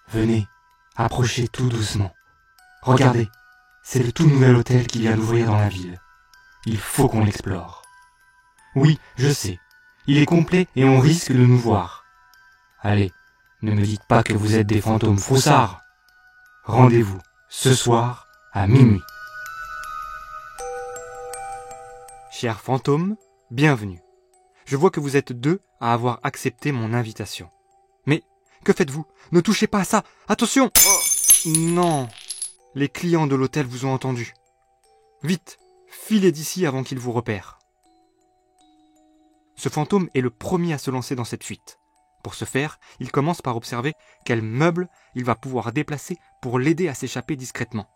Venez, approchez tout doucement. Regardez, c'est le tout nouvel hôtel qui vient d'ouvrir dans la ville. Il faut qu'on l'explore. Oui, je sais, il est complet et on risque de nous voir. Allez, ne me dites pas que vous êtes des fantômes froussards. Rendez-vous ce soir à minuit. Chers fantômes, bienvenue. Je vois que vous êtes 2 à avoir accepté mon invitation. Mais, que faites-vous? Ne touchez pas à ça! Attention! Oh, non! Les clients de l'hôtel vous ont entendu. Vite, filez d'ici avant qu'ils vous repèrent. Ce fantôme est le premier à se lancer dans cette fuite. Pour ce faire, il commence par observer quel meuble il va pouvoir déplacer pour l'aider à s'échapper discrètement.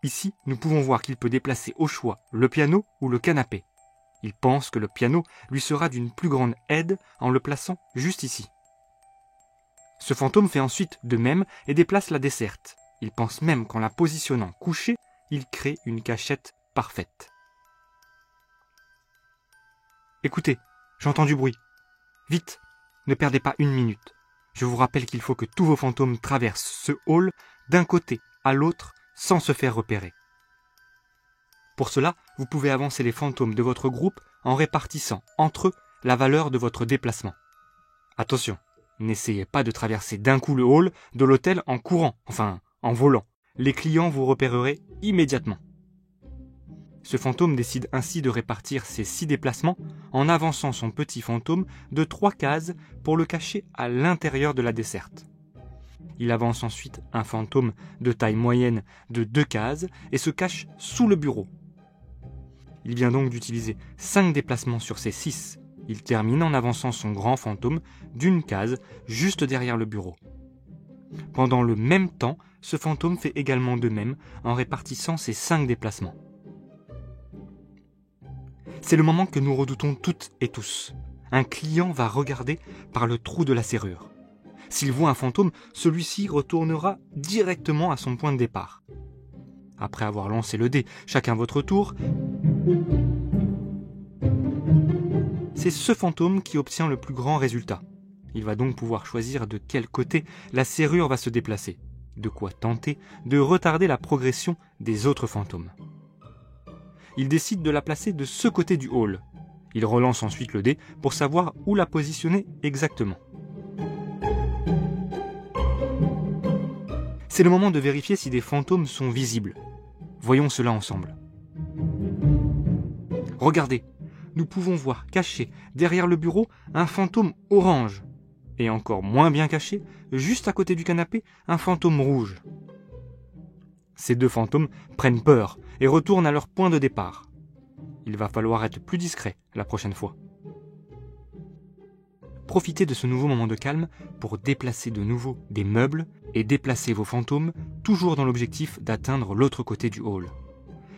Ici, nous pouvons voir qu'il peut déplacer au choix le piano ou le canapé. Il pense que le piano lui sera d'une plus grande aide en le plaçant juste ici. Ce fantôme fait ensuite de même et déplace la desserte. Il pense même qu'en la positionnant couchée, il crée une cachette parfaite. Écoutez, j'entends du bruit. Vite, ne perdez pas une minute. Je vous rappelle qu'il faut que tous vos fantômes traversent ce hall d'un côté à l'autre sans se faire repérer. Pour cela, vous pouvez avancer les fantômes de votre groupe en répartissant entre eux la valeur de votre déplacement. Attention, n'essayez pas de traverser d'un coup le hall de l'hôtel en courant, enfin en volant. Les clients vous repéreraient immédiatement. Ce fantôme décide ainsi de répartir ses 6 déplacements en avançant son petit fantôme de 3 cases pour le cacher à l'intérieur de la desserte. Il avance ensuite un fantôme de taille moyenne de 2 cases et se cache sous le bureau. Il vient donc d'utiliser 5 déplacements sur ces 6. Il termine en avançant son grand fantôme d'1 case juste derrière le bureau. Pendant le même temps, ce fantôme fait également de même en répartissant ses 5 déplacements. C'est le moment que nous redoutons toutes et tous. Un client va regarder par le trou de la serrure. S'il voit un fantôme, celui-ci retournera directement à son point de départ. Après avoir lancé le dé, chacun votre tour, c'est ce fantôme qui obtient le plus grand résultat. Il va donc pouvoir choisir de quel côté la serrure va se déplacer, de quoi tenter de retarder la progression des autres fantômes. Il décide de la placer de ce côté du hall. Il relance ensuite le dé pour savoir où la positionner exactement. C'est le moment de vérifier si des fantômes sont visibles. Voyons cela ensemble. Regardez, nous pouvons voir caché derrière le bureau un fantôme orange. Et encore moins bien caché, juste à côté du canapé, un fantôme rouge. Ces 2 fantômes prennent peur et retournent à leur point de départ. Il va falloir être plus discret la prochaine fois. Profitez de ce nouveau moment de calme pour déplacer de nouveau des meubles et déplacer vos fantômes, toujours dans l'objectif d'atteindre l'autre côté du hall.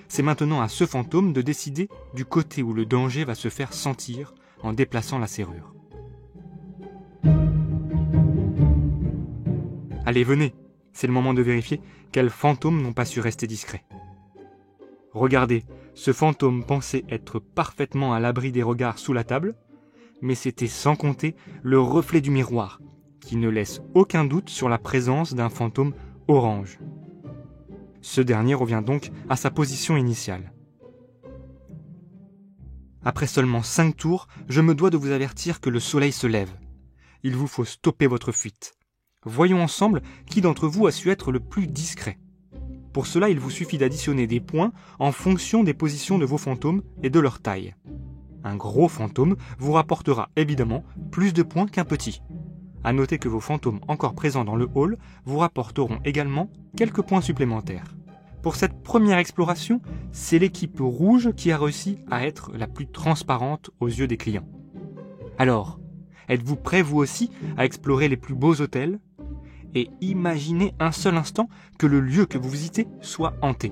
C'est maintenant à ce fantôme de décider du côté où le danger va se faire sentir en déplaçant la serrure. Allez, venez, c'est le moment de vérifier quels fantômes n'ont pas su rester discrets. Regardez, ce fantôme pensait être parfaitement à l'abri des regards sous la table, mais c'était sans compter le reflet du miroir, qui ne laisse aucun doute sur la présence d'un fantôme orange. Ce dernier revient donc à sa position initiale. Après seulement 5 tours, je me dois de vous avertir que le soleil se lève. Il vous faut stopper votre fuite. Voyons ensemble qui d'entre vous a su être le plus discret. Pour cela, il vous suffit d'additionner des points en fonction des positions de vos fantômes et de leur taille. Un gros fantôme vous rapportera évidemment plus de points qu'un petit. À noter que vos fantômes encore présents dans le hall vous rapporteront également quelques points supplémentaires. Pour cette première exploration, c'est l'équipe rouge qui a réussi à être la plus transparente aux yeux des clients. Alors, êtes-vous prêts vous aussi à explorer les plus beaux hôtels ? Et imaginez un seul instant que le lieu que vous visitez soit hanté.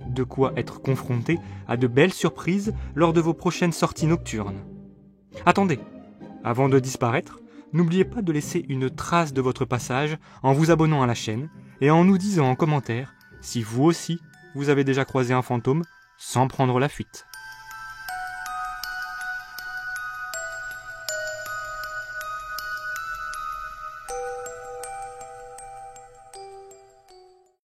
De quoi être confronté à de belles surprises lors de vos prochaines sorties nocturnes. Attendez, avant de disparaître, n'oubliez pas de laisser une trace de votre passage en vous abonnant à la chaîne et en nous disant en commentaire si vous aussi vous avez déjà croisé un fantôme sans prendre la fuite.